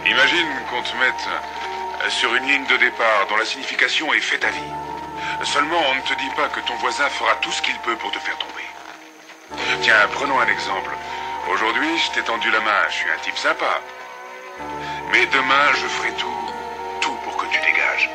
Imagine qu'on te mette sur une ligne de départ dont la signification est fais ta vie. Seulement, on ne te dit pas que ton voisin fera tout ce qu'il peut pour te faire tomber. Tiens, prenons un exemple. Aujourd'hui, je t'ai tendu la main, je suis un type sympa. Mais demain, je ferai tout pour que tu dégages.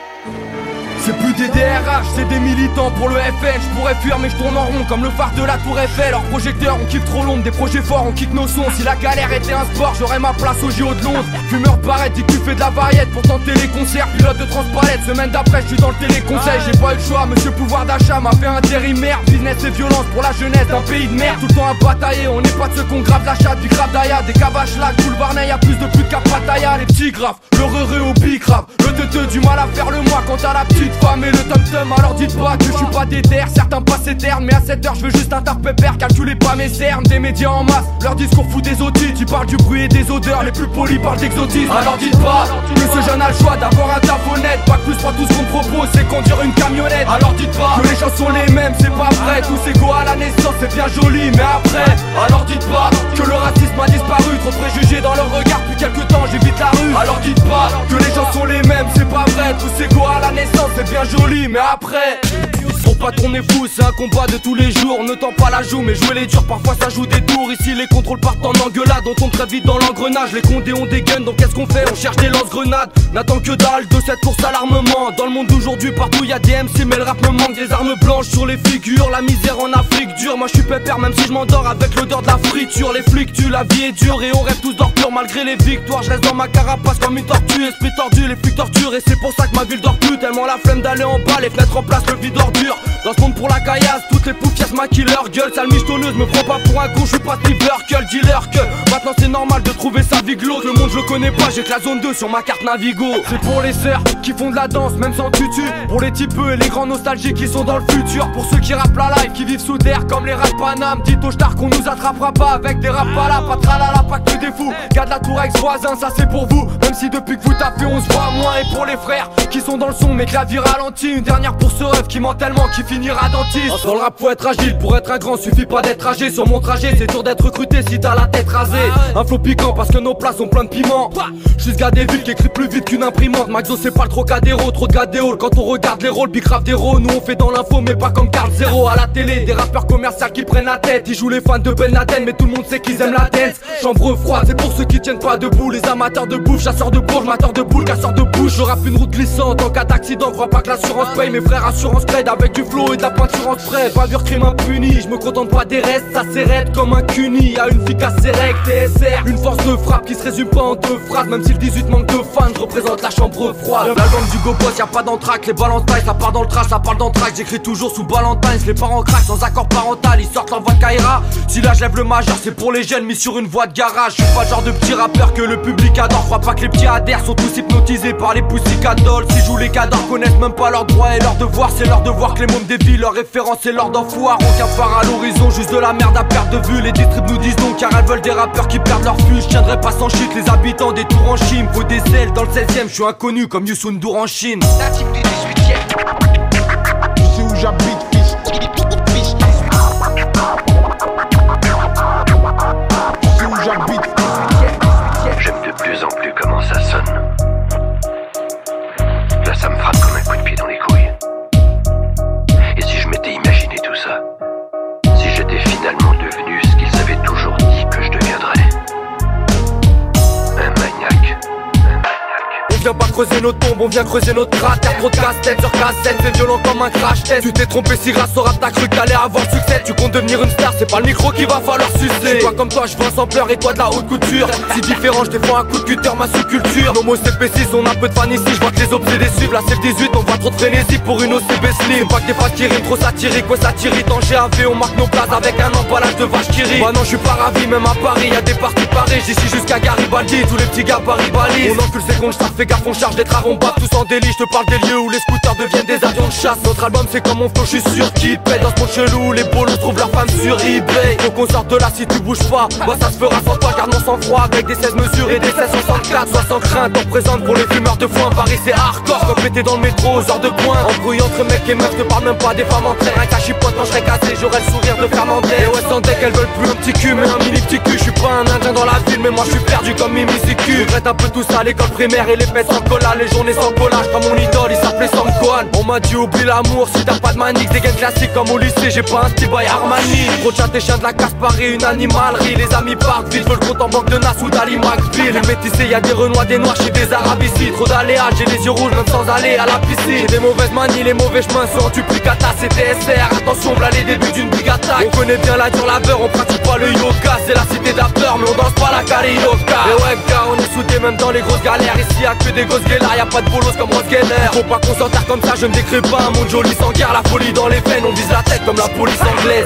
C'est plus des DRH, c'est des militants pour le FN. Je pourrais fuir mais je tourne en rond comme le phare de la tour Eiffel. Leurs projecteurs, on kiffe trop l'ombre, des projets forts, on kick nos sons. Si la galère était un sport, j'aurais ma place au JO de Londres. Fumeur de barrette, dit que tu fais de la variette pour tenter les concerts. Pilote de transpalette, semaine d'après je suis dans le téléconseil. J'ai pas eu le choix, monsieur pouvoir d'achat m'a fait intérimaire. Business et violence pour la jeunesse d'un pays de merde. Tout le temps à batailler, on n'est pas de ceux qu'on grave la chatte, du grave d'Aya. Des cavaches là, tout le Varney, y'a plus de putes qu'à Pattaya. Les petits graves, le heureux au big grave. Le teuteux du mal à faire le mois quand t'as la petite femme et le tom. Alors dites pas que je suis pas déter, certains passent éternes. Mais à 7h je veux juste un taf pépère, calculez pas mes cernes. Des médias en masse, leur discours fout des audits. Tu parles du bruit et des odeurs, les plus polis parlent d'exotisme. Alors dites pas que ce jeune a le choix d'avoir un taf honnête. Pas que plus pas tout ce qu'on propose, c'est conduire une camionnette. Alors dites pas que les gens sont les mêmes, c'est pas vrai. Tous égaux à la naissance, c'est bien joli, mais après. Alors dites pas que le racisme a disparu. Trop préjugés dans leur regard, depuis quelques temps j'évite la rue. Alors dites pas que les gens sont les mêmes, c'est pas vrai. Tous égaux à la naissance, c'est bien joli, mais après. Ils sont pas tournés fous, c'est un combat de tous les jours. Ne tends pas la joue, mais jouer les durs, parfois ça joue des tours. Ici les contrôles partent en engueulade, on tombe très vite dans l'engrenage. Les condés ont des guns, donc qu'est-ce qu'on fait? On cherche des lance-grenades, n'attend que dalle de cette course à l'armement. Dans le monde d'aujourd'hui, partout y'a des MC, mais le rap me manque. Des armes blanches sur les figures, la misère en Afrique dure. Moi je suis pépère, même si je m'endors avec l'odeur de la friture. Les flics tuent, la vie est dure et on rêve tous d'ordure. Malgré les victoires, je reste dans ma carapace comme une tortue. Esprit tordu, les flics torturent, et c'est pour ça que ma ville dort plus. Tellement la flemme d'aller en bas, les fenêtres remplacent le vide ordure. Dans ce monde pour la caillasse, toutes les poufias maquillent leur gueule. Sale michetonneuse, me prends pas pour un con, je suis pas Liverpool, dealer que maintenant c'est normal de trouver sa vie glauque. Le monde je le connais pas, j'ai que la zone 2 sur ma carte Navigo. C'est pour les sœurs qui font de la danse, même sans tutu. Pour les typeux et les grands nostalgiques qui sont dans le futur. Pour ceux qui rappent la life, qui vivent sous terre comme les rats de Paname. Dites aux stars qu'on nous attrapera pas avec des rap pas là, pas tralala, pas que des fous. Garde la tour ex-voisin, ça c'est pour vous. Même si depuis que vous tapez on se voit moins. Et pour les frères qui sont dans le son mais que la vie ralentit. Une dernière pour ce rêve qui ment tellement qu'il finira dentiste. Dans le rap faut être agile, pour être un grand suffit pas d'être âgé. Sur mon trajet c'est dur d'être recruté si t'as la tête rasée. Un flow piquant parce que nos plats sont pleins de piment. Je suis ce gars des villes qui écrit plus vite qu'une imprimante. Maxo c'est pas le Trocadéro, trop de gadéo. Quand on regarde les rôles, big rap d'héros. Nous on fait dans l'info mais pas comme Carl Zero. À la télé, des rappeurs commerciaux qui prennent la tête. Ils jouent les fans de Ben Laden mais tout le monde sait qu'ils aiment la dance. Chambre froide, c'est pour ceux qui tiennent pas debout. Les amateurs de bouffe, chasseurs de bourges, mateurs de boules, casseurs de bouche. Je rappe une route glissante en cas d'accident. Crois pas que l'assurance paye, mes frères assurance trade avec du flow et de la peinture en spray. Pas dur crime impuni, je me contente pas des restes. Ça s'érête comme un cuni, y'a une fille cassée rec, TSR. Une force de frappe qui se résume pas en deux phrases. Même si le 18 manque de fans, je représente la chambre froide. L'album du Go Boss, y'a pas d'entraque. Les Valentines, ça part dans le trash, ça parle d'entraque. J'écris toujours sous Valentines, les parents craquent sans accord parental. Ils sortent leur voix de Kaira. Si là je lève le majeur, c'est pour les jeunes mis sur une voie de garage. Je suis pas le genre de petit rappeur que le public adore. Crois pas que les petits adhèrent, sont tous hypnotisés par les Pussycat Dolls. Si jouent les cadors, connaissent même pas leurs droits et leurs devoirs. C'est leur devoir que les mômes dévient, leur référence c'est l'ordre d'enfoir. Aucun phare à l'horizon, juste de la merde à perte de vue. Les distribs nous disent non car elles veulent des rappeurs qui perdent leur fût. Je tiendrai pas sans chute, les habitants des tours en Chine. Faut des ailes dans le 16ème, je suis inconnu comme Youssou N'Dour en Chine. Natif du 18ème. Tu sais où j'habite, fils? Tu sais où j'habite? J'aime de plus en plus comment ça sonne. Là ça me frappe comme un coup de pied dans les couilles. Et si je m'étais imaginé tout ça? Si j'étais finalement devenu ce qu'ils avaient toujours dit que je deviendrais? Un maniaque. On vient pas creuser nos tombes, on vient creuser notre cratère. Trop de casse-tête sur cassette, c'est violent comme un crash test. Tu t'es trompé si grâce au rap t'as cru que t'allais avoir succès. Tu comptes devenir une star, c'est pas le micro qu'il va falloir sucer. Toi comme toi je veux un sampleur et toi de la haute couture. Si différent je défends un coup de cutter, ma sous-culture. Nos mots CP6, on a un peu de fan ici, je vois que les obsédés suivent. Là c'est le 18, on voit trop de frénésie pour une OCB slim. Pas que des faces qui riment trop satiriques, ouais satirique. En GAV on marque nos places avec un emballage de vache qui rit. Bah non je suis pas ravi, même à Paris y'a des parties pareilles. D'ici jusqu'à Garibaldi, tous les petits gars Paris-Bali. On encule ses comptes, ça fait gars font charge d'être arrombables, tous en délit. Je te parle des lieux où les scooters deviennent des avions de chasse. Notre album c'est comme mon flow, je suis sûr qu'il paie. Dans ce monde chelou, les bolos trouvent leur femme sur eBay. Faut qu'on sorte de là si tu bouges pas. Moi ça se fera sans toi, garde mon sang-froid. Avec des 16 mesures et des 1664. Sois sans crainte, on présente pour les fumeurs de foin. Paris c'est hardcore, comme pété dans le métro aux heures de pointe. Embrouille entre mecs et meufs, te parle même pas des femmes en train. Un cachipote quand je serai cassé, j'aurai le sourire de Fernandez. Et ouais, sans deck, elles veulent plus un petit cul, mais un mini petit cul. Je suis pas un indien dans la ville, mais moi je suis perdu comme Mimi Siku. Je regrette un peu tout ça, l'école primaire et les pètes sans cola. Les journées sans collage, comme mon idole, il s'appelait Sam Cohen. On m'a dit oublie l'amour, si t'as pas de manix. Des gains classiques comme au lycée, j'ai pas un style by Armani. Gros chat et chien de la casse Paris, une animalerie. Les amis partent vite, veulent le compte en banque de Nas ou d'Ali McBeal. Les métissés, y'a des renois, des noirs chez des arabes ici. Trop d'aléas, j'ai les yeux rouges même sans aller à la piscine. Des mauvaises manies, les mauvais chemins sont en duplicata. C'est TSR, attention, voilà les débuts d'une big attaque. On connaît bien la dure labeur, on pratique pas le yoga. C'est la cité d'after, mais on danse pas la karaoke. Et ouais gars, on est soudés même dans les grosses galères. Ici y'a que des grosses guélards, y'a pas de bolos comme Ross Geller. Faut pas qu'on s'enterre comme ça, je ne décris pas un monde joli sans guerre. La folie dans les veines, on vise la tête comme la police anglaise.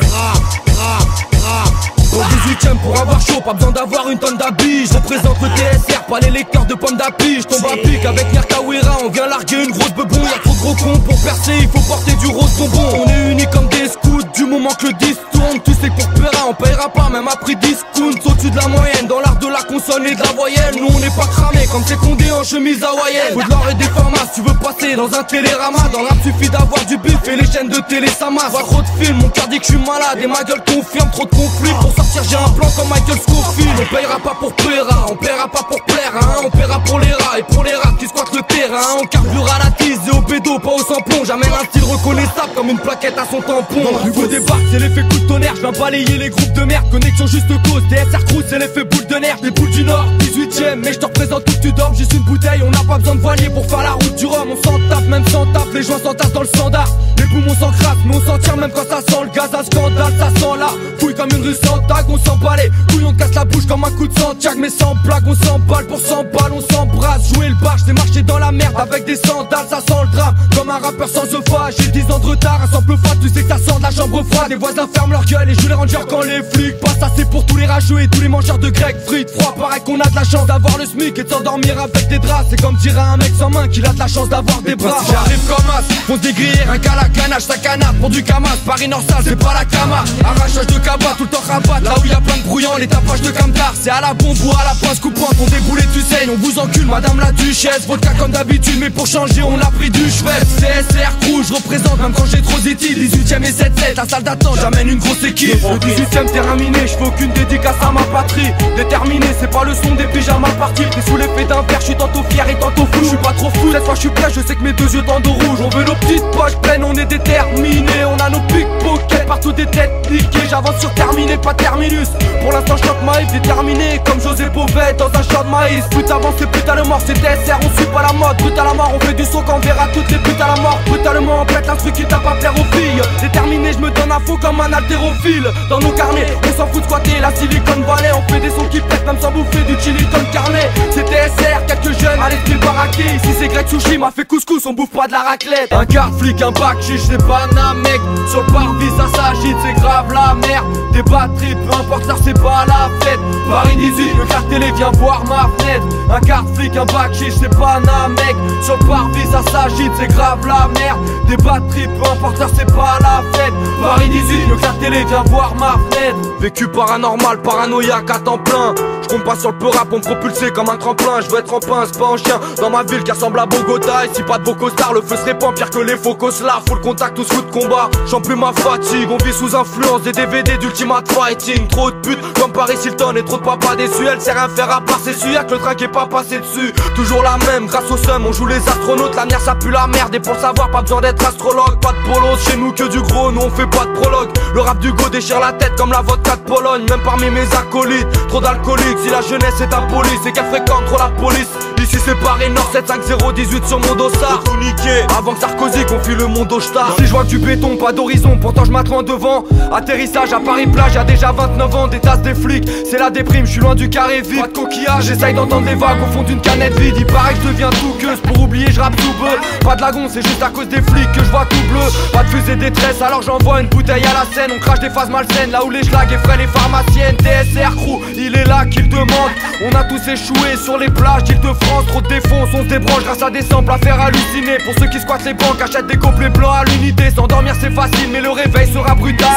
Au 18ème pour avoir chaud, pas besoin d'avoir une tonne d'habits. Je représente le TSR, pas les lecteurs de pommes d'api. Je tombe à pic avec Nyarkawira, on vient larguer une grosse bebon. Y'a trop de gros cons pour percer, il faut porter du rose bonbon. On est unis comme des scouts, du moment que le 10 tourne. Tu sais que pour Pera, on payera pas même à prix discount. Au-dessus de la moyenne, dans l'art de la consonne et de la voyelle. Nous on n'est pas cramés comme ces condés en chemise hawaïenne. Faut de l'or et des formas, tu veux passer dans un télérama. Dans l'art suffit d'avoir du bif et les chaînes de télé ça masse. Vois trop de films, mon cœur dit que je suis malade et ma gueule confirme trop de conflits. Pour sortir j'ai un plan comme Michael Scofield. On payera pas pour Pera, on paiera pas pour plaire hein. On paiera pour les rats et pour les rats qui squattent le terrain. On carbure à la tise et au bédo, pas au samplon. J'amène un style reconnaissable comme une plaquette à son tampon. Hugo débarque, c'est l'effet coup de tonnerre. Je viens balayer les groupes de merde, connexion juste cause. TSR Crew, c'est l'effet boule de nerf. Des boules du Nord, 18ème, mais je te représente tout que tu dormes. Juste une bouteille, on n'a pas besoin de voilier pour faire la route du rhum. On s'en tape, même sans tape, les joints s'entassent dans le standard. Les poumons s'encrassent, mais on s'en tire même quand ça sent le gaz à scandale. Ça sent là, fouille comme une rue sans tag, on s'en balait. Couille, on casse la bouche comme un coup de Santiago. Mais sans blague, on s'emballe pour 100 balles, on s'embrasse. Jouer le bar, j't'ai marché dans la merde avec des sandales, ça sent le drame. Comme un rappeur sans oeufage, j'ai 10 ans de retard, un sample froid, tu sais que ça sort de la chambre froide. Les voisins ferment leur gueule et jouent les rangers quand les flics passent. Ça c'est pour tous les rageux et tous les mangeurs de grec frites. Froid, pareil qu'on a de la chance d'avoir le SMIC et de s'endormir avec des draps. C'est comme dirait un mec sans main qu'il a de la chance d'avoir des bras. J'arrive comme as, on se dégriller, un cas la canage, sa canard pour du camas. Paris Nord sale, c'est pas la cama. Arrachage de cabas, tout le temps rabat. Là où y a plein de brouillons, les tapages de camtar. C'est à la bombe ou à la pince coupante, on déboule et tu saignes. On vous encule, madame la duchesse. Vodka comme d'habitude, mais pour changer, on a pris du chevet. CSR Crew, je représente même quand j'ai trop d'étils. 18ème et 7-7, la salle d'attente, j'amène une grosse équipe. Le 18ème terminé, je fais aucune dédicace à ma patrie. Déterminé, c'est pas le son des pyjamas partis. T'es sous l'effet d'un verre, je suis tantôt fier et tantôt fou. Je suis pas trop fou, cette fois je suis prêt, je sais que mes deux yeux tendent au rouge. On veut nos petites poches pleines, on est déterminés. On a nos pickpockets, partout des têtes niquées. J'avance sur terminé, pas terminus. Pour l'instant je choque ma Yves, déterminé comme José Bové dans un champ de maïs. Plus t'avances, c'est plus t'as le mort, c'est TSR, on suit pas la mode. Brut à la mort, on fait du son quand on verra toutes les putes à la mort. Brutalement on pète l'instru qui tape à plaire aux filles. Déterminé, je me donne à faux comme un haltérophile. Dans nos carnets, on s'en fout de squatter la Silicon Valley. On fait des sons qui pètent même sans bouffer du chili comme carnet. C'est TSR, quelques jeunes à l'esprit baraqué. Ici c'est Greg Sushi, m'a fait couscous, on bouffe pas de la raclette. Un quart flic, un bac chiche, c'est pas un mec. Sur le parvis ça s'agite, c'est grave la merde. Des batteries, peu importe ça c'est pas la fête. Paris 18, le quart télé vient voir ma fenêtre. Un quart flic, un bac chiche, c'est pas un mec. Sur le parvis ça s'agite, c'est grave la merde. Des batteries, peu importe ça c'est pas la fête. Paris 18, le quart télé vient voir ma fenêtre. Vécu paranormal, paranoïaque à temps plein. Je compte pas sur le peu rap pour me propulser comme un tremplin. Je veux être en pince, pas en chien. Dans ma ville qui ressemble à Bogota. Ici pas de beau costard, le feu se répand pire que les faux coslards. Full contact, tous coups de combat. J'en plus ma fatigue, on vit sous influence des DVD d'Ultimate Fighting. Trop de putes comme Paris Hilton et trop de papas déçus. Elle sert à faire à part ses suies, que le train qui est pas passé dessus. Toujours la même, grâce au seum, on joue les astronautes. La mer ça pue la merde et pour le savoir pas besoin d'être astrologue. Pas de polos, chez nous que du gros, nous on fait pas de prologue. Le rap du go déchire la tête comme la vodka de Pologne. Même parmi mes acolytes, trop d'alcooliques. Si la jeunesse est impolie, c'est qu'elle fréquente trop la police. Ici c'est Paris Nord 75018 sur mon dossard. Tout niqué, avant que Sarkozy confie le monde au star. Si je vois du béton, pas d'horizon, pourtant je m'attends devant. Atterrissage à Paris plage, y'a déjà 29 ans. Des tasses des flics, c'est la déprime, je suis loin du carré vide. Pas de coquillage, j'essaye d'entendre les vagues au fond d'une canette vide. Il paraît que je deviens tout queuse, pour oublier je rappe tout beu. Pas de lagon, c'est juste à cause des flics que je vois tout bleu. Pas de fusée détresse, alors j'envoie une bouteille à la scène. On crache des phases malsaines, là où les schlags effraient les pharmaciennes. TSR Crew, il est là qu'il demande. On a tous échoué sur les plages d'Île-de-France. avance, trop de défonce, on se débranche grâce à des samples à faire halluciner. Pour ceux qui squattent les banques, achètent des complets blancs à l'unité. S'endormir c'est facile mais le réveil sera brutal.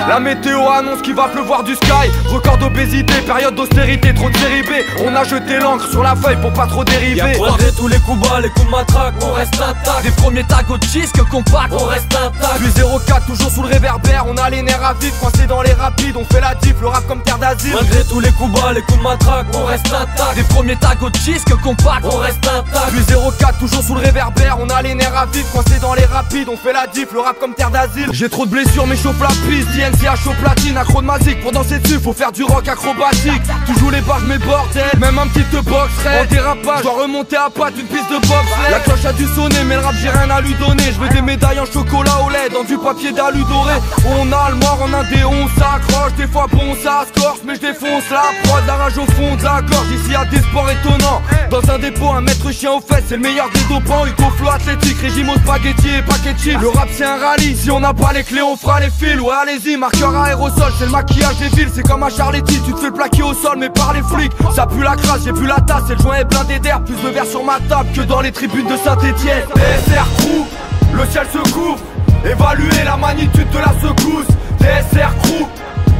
La météo annonce qu'il va pleuvoir du sky. Record d'obésité, période d'austérité, trop de série B. On a jeté l'encre sur la feuille pour pas trop dériver. Malgré tous les coups bas, les coups de matraque, on reste intact. Des premiers tags au disque compact, on reste intact. Puis 0,4 toujours sous le réverbère. On a les nerfs à vide, coincés dans les rapides. On fait la diff, le rap comme terre d'asile. Malgré tous les coups bas, les coups de matraque, on reste intact. Des premiers tags au disque compact, on reste intact. Puis 0,4 toujours sous le réverbère. On a les nerfs à vide, coincés dans les rapides. On fait la diff, le rap comme terre d'asile. J'ai trop de blessures mais chauffe la piste. DNC à chaud platine, accro de magique. Pour danser dessus faut faire du rock acrobatique. Tu joues les barres mais bordel, même un petit te boxerait. En dérapage, je dois remonter à pattes une piste de bobsleigh. La cloche a dû sonner mais le rap j'ai rien à lui donner. Je veux des médailles en chocolat au lait dans du papier d'alu doré. On a le mort en indé, on s'accroche. Des fois bon ça se corse mais je défonce la prod. La rage au fond de la gorge, ici y'a des sports étonnants. Dans un dépôt, un maître chien aux fesses, c'est le meilleur des dopants. Hugo Flow athlétique, régime au spaghetti et paquet de chips. Le rap c'est un rallye, si on n'a pas les clés on fera les fils. Ouais allez-y, marqueur à aérosol, c'est le maquillage des villes. C'est comme à Charletti, tu te fais plaquer au sol mais par les flics. Ça pue la crasse, j'ai plus la tasse et le joint est blindé d'air. Plus de verre sur ma table que dans les tribunes de Saint-Etienne. TSR Crew, le ciel se couvre. Évaluer la magnitude de la secousse. TSR Crew,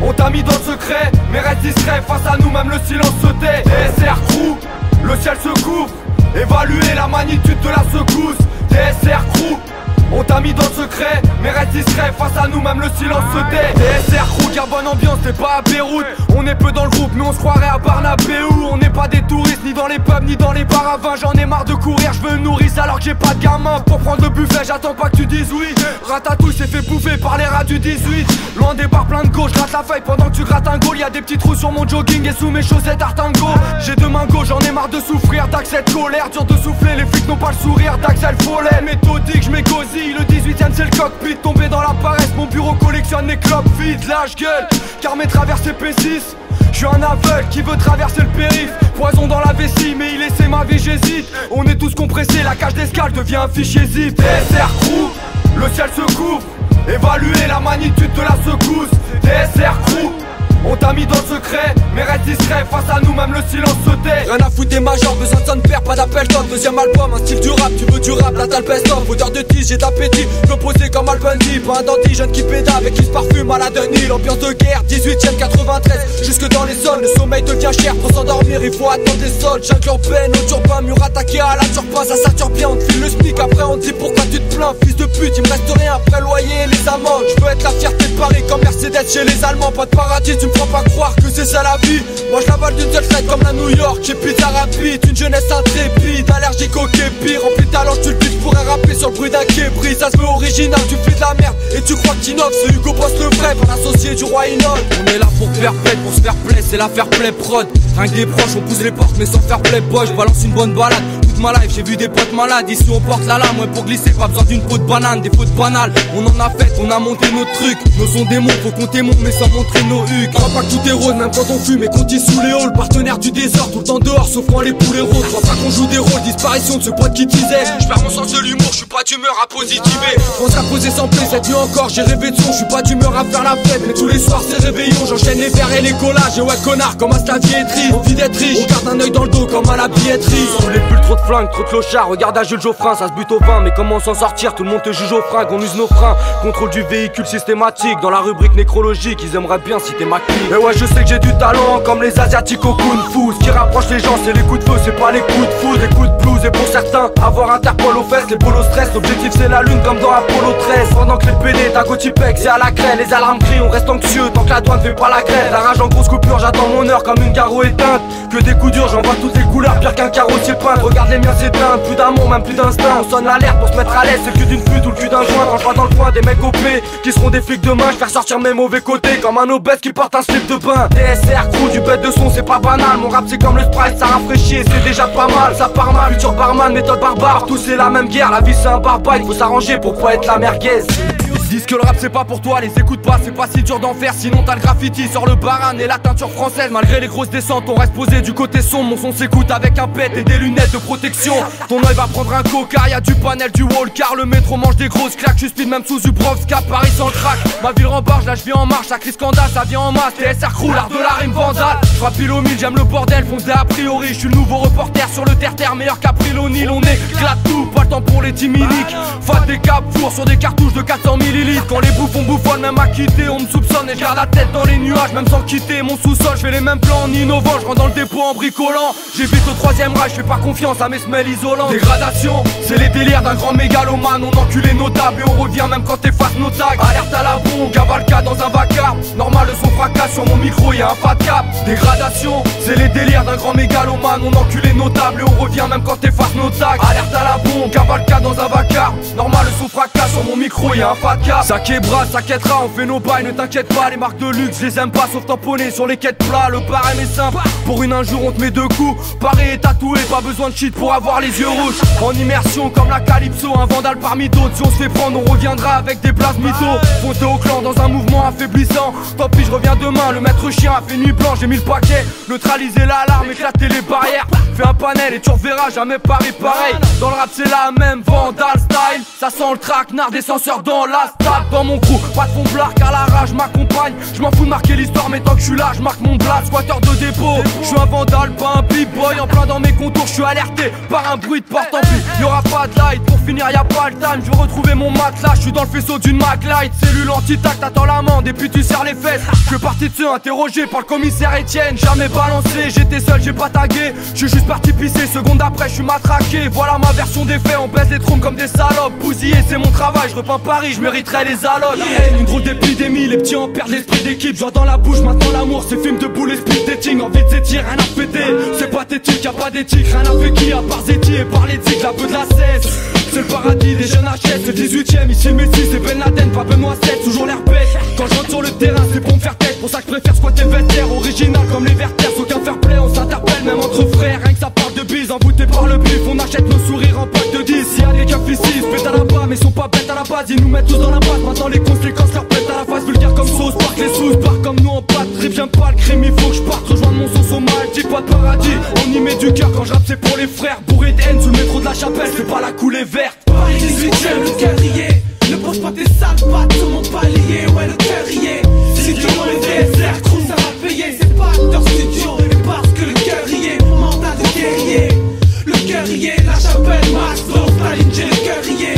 on t'a mis dans le secret, mais reste discret, face à nous même le silence se tait. TSR Crew, le ciel se couvre. Évaluer la magnitude de la secousse. TSR Crew, on t'a mis dans le secret, mais reste discret, face à nous même le silence se tait. TSR Crew, car bonne ambiance, c'est pas à Beyrouth. On est peu dans le groupe, mais on se croirait à Barnabéou. On n'est pas des touristes, ni dans les pubs, ni dans les bars à vin. J'en ai marre de courir, je veux une nourrice alors que j'ai pas de gamin. Pour prendre le buffet, j'attends pas que tu dises oui. Ratatouille s'est fait bouffer par les rats du 18. Loin des bars plein de gauche, gratte la feuille pendant que tu grattes un goal. Y'a des petits trous sur mon jogging et sous mes chaussettes Artango. J'ai deux mains gauches, j'en ai marre de souffrir, d'accès de colère, dur de souffler, les flics n'ont pas le sourire d'Axel Follet. Méthodique, je m'égosille, le 18ème c'est le cockpit. Tombé dans la paresse, mon bureau collectionne les clopes vides. Lâche gueule, car mes traversées P6. Je suis un aveugle qui veut traverser le périph'. Poison dans la vessie, mais il essaie ma vie, j'hésite. On est tous compressés, la cage d'escale devient un fichier zip. TSR Crew, le ciel se couvre. Évaluer la magnitude de la secousse. TSR Crew, on t'a mis dans le secret, mais reste discret, face à nous même le silence se tait. Rien à foutre des majors, besoin de son père, pas d'appel d'offres. Deuxième album, un style du rap, tu veux du rap, là t'as le best-of. Odeur de tige, j'ai d'appétit, je veux poser comme Al Bundy. Pas un dandy, jeune qui pédale, avec qui se parfume à la Denis. L'ambiance de guerre, 18ème 93, jusque dans les zones. Le sommeil devient cher, pour s'endormir il faut attendre des soldes. Jungle urbaine, au turbin, mur attaqué à la turpin. Ça sature bien, on te file le smic, après on te dit pourquoi tu te plains. Fils de pute, il me reste rien après loyer et les amendes. Je veux être la fierté de Paris comme Mercedes chez les Allemands. Pas de paradis, tu me feras pas croire que c'est ça la vie. Moi je l'avale d'une seule traite comme la New York. J'ai pizza rapide, une jeunesse intrépide, allergique au képi. Rempli de talent, je te le dis, je pourrais rapper sur le bruit d'un képri. Ça se veut original, tu fais de la merde et tu crois que t'innoves. C'est Hugo Boss le vrai, pas l'associé du roi Inol. On est là pour faire play, pour se faire play, c'est la fair play prod. Rien que des proches, on pousse les portes mais sans faire play boy. Je balance une bonne balade, toute ma life j'ai vu des potes malades. Ici on porte la lame, ouais pour glisser, pas besoin d'une peau de banane. Des fautes banales, on en a fait, on a monté nos trucs. Nos sons démons, faut compter mon mais sans montrer nos hucs. Crois pas que tout est rose, même quand on fume et qu'on tisse sous les halls. Partenaire du désert, tout le temps dehors, sauf quand les poulets roses. Crois pas qu'on joue des rôles, disparition de ce pote qui disait. Je perds mon sens de l'humour, je suis pas d'humeur à positiver. Pense à poser sans plaie, cette nuit encore j'ai rêvé de son. Je suis pas d'humeur à faire la fête, mais tous les soirs c'est réveillon. J'enchaîne les verres et les collages, et ouais connard, comme à la billetterie. Envie d'être riche, on garde un œil dans le dos comme à la billetterie. Sous les pulls, trop de flingues, trop de clochards. Regarde à Jules Geoffrin, ça se bute au vin. Mais comment s'en sortir, tout le monde te juge au fringues. On use nos freins, contrôle du véhicule systématique. Dans la rubrique nécrologique, ils aimeraient bien citer ma clique. Et ouais je sais que j'ai du talent, comme les asiatiques au kung fu. Ce qui rapproche les gens c'est les coups de feu, c'est pas les coups de foudre. Les coups de blues et pour certains, avoir Interpol aux fesses, les bolos stress. L'objectif c'est la lune comme dans Apollo 13. Pendant que les PD Dagotipec c'est à la craie. Les alarmes crient, on reste anxieux tant que la douane fait pas la grève. La rage en grosse coupure, j'attends mon heure comme une garo éteinte. Que des coups durs, j'en vois toutes les couleurs, pire qu'un carrossier peint. Regarde les miens s'éteindre, plus d'amour, même plus d'instinct. On sonne l'alerte pour se mettre à l'aise, c'est le cul d'une pute ou le cul d'un joint. Quand je vois dans le coin des mecs OP qui seront des flics demain, je faire sortir mes mauvais côtés comme un obèse qui porte un slip de bain. TSR Crew, du bête de son, c'est pas banal. Mon rap c'est comme le Sprite, ça rafraîchit et c'est déjà pas mal. Ça part mal, futur barman, méthode barbare. Tous c'est la même guerre, la vie c'est un barbare. Il faut s'arranger pour pas être la merguez. Disent que le rap c'est pas pour toi, les écoute pas, c'est pas si dur d'en faire. Sinon t'as le graffiti sur le baran et la teinture française. Malgré les grosses descentes, on reste posé du côté sombre. Mon son s'écoute avec un pet et des lunettes de protection. Ton œil va prendre un coca, y'a du panel, du wall car le métro mange des grosses claques. Je speed même sous Zubrovska, Paris sans crack. Ma ville rembarge, là je vis en marche, la crise scandale, ça vient en masse. TSR crew, l'art de la rime vandale. Je frappe pile au mille, j'aime le bordel, foncé a priori. Je suis le nouveau reporter sur le terre-terre, meilleur qu'April O'Neil. On éclate tout, pas le temps pour les timiniques. Fat des caps, four sur des cartouches de 400 ml. Quand les bouffons bouffonnent, même à quitter, on me soupçonne et je garde la tête dans les nuages. Même sans quitter mon sous-sol, je fais les mêmes plans en innovant. Je rentre dans le dépôt en bricolant. J'évite au troisième rage, je fais pas confiance à mes semelles isolantes. Dégradation, c'est les délires d'un grand mégalomane. On encule les notables et on revient même quand t'effaces nos tags. Alerte à la bombe, cavalcade dans un vacarme. Normal, le son fracasse sur mon micro, y'a un fat cap. Dégradation, c'est les délires d'un grand mégalomane. On encule les notables et on revient même quand t'effaces nos tags. Alerte à la bombe, cavalcade dans un vacarme. Normal, le son fracasse sur mon micro, y'a un fat cap. Ça québra, ça quêtera, on fait nos bails, ne t'inquiète pas. Les marques de luxe, je les aime pas sauf tamponner sur les quêtes plats. Le barème est simple, pour une injure on te met deux coups. Paré et tatoué, pas besoin de cheat pour avoir les yeux rouges. En immersion comme la Calypso, un vandale parmi d'autres. Si on se fait prendre, on reviendra avec des places mythos. Fonté au clan dans un mouvement affaiblissant. Tant pis, je reviens demain, le maître chien a fait nuit blanche. J'ai mis le paquet, neutraliser l'alarme, éclater les barrières. Fais un panel et tu reverras jamais Paris pareil. Dans le rap c'est la même, vandal style. Ça sent le traquenard des censeurs dans la stade. Dans mon crew, pas de fond blar car la rage m'accompagne. Je m'en fous de marquer l'histoire mais tant que je suis là, je marque mon blast. Squatter de dépôt, je suis un vandal, pas un b-boy. En plein dans mes contours, je suis alerté par un bruit de porte en plus. Y'aura pas de light, pour finir y'a pas le time. Je veux retrouver mon matelas, je suis dans le faisceau d'une Mac Light. Cellule anti-tac, t'attends l'amende et puis tu serres les fesses. Je suis parti de ceux interrogés par le commissaire Etienne. Jamais balancé, j'étais seul, j'ai pas tagué. Je suis juste parti pisser, seconde après je suis matraqué. Voilà ma version des faits, on baisse les trompes comme des salopes. Bousillé c'est mon travail, je repeins Paris, je mériterais les allocs. Une drôle d'épidémie, les petits en perdent l'esprit d'équipe. J'entends la bouche, maintenant l'amour, c'est film de boule et speed dating. Envie de s'étirer, rien à fêter, c'est pathétique, y'a pas d'éthique. Rien à fait qui à part Zeti et par l'éthique, la peu de la cesse. C'est le paradis des jeunes HS, le 18ème, ici Messi, c'est Ben Laden, pas Benoît 7, toujours l'air bête. Quand je rentre sur le terrain, c'est pour me faire tête, pour ça que je préfère squatter Vetter, original comme les Verters, aucun fair play, on s'interpelle même entre frères, rien que ça parle de bise, envoûté par le bif, on achète nos sourires en pack de 10. Y'a des keufs ici, ils se pètent à la bas, mais sont pas bêtes à la base, ils nous mettent tous dans la base, maintenant les conséquences leur pètent à la face, vulgaire comme sauce, parque les sous, barre comme nous en pâte, trip, j'aime pas le crime, il faut que je parte, rejoindre mon son au mal, dis pas de paradis, on y met du cœur quand je rappe, c'est pour les frères, bourré de haine sous le métro de la Chapelle, c'est pas la coulée verte. Paris 18ème, le guerrier. Ne pose pas tes sales pattes sur mon palier, ouais le guerrier. Si tu vois le DSR crew, ça va payer. C'est pas acteur studio, mais parce que le guerrier, mandat de guerrier. Le guerrier, la Chapelle, Max, Staline, j'ai le guerrier.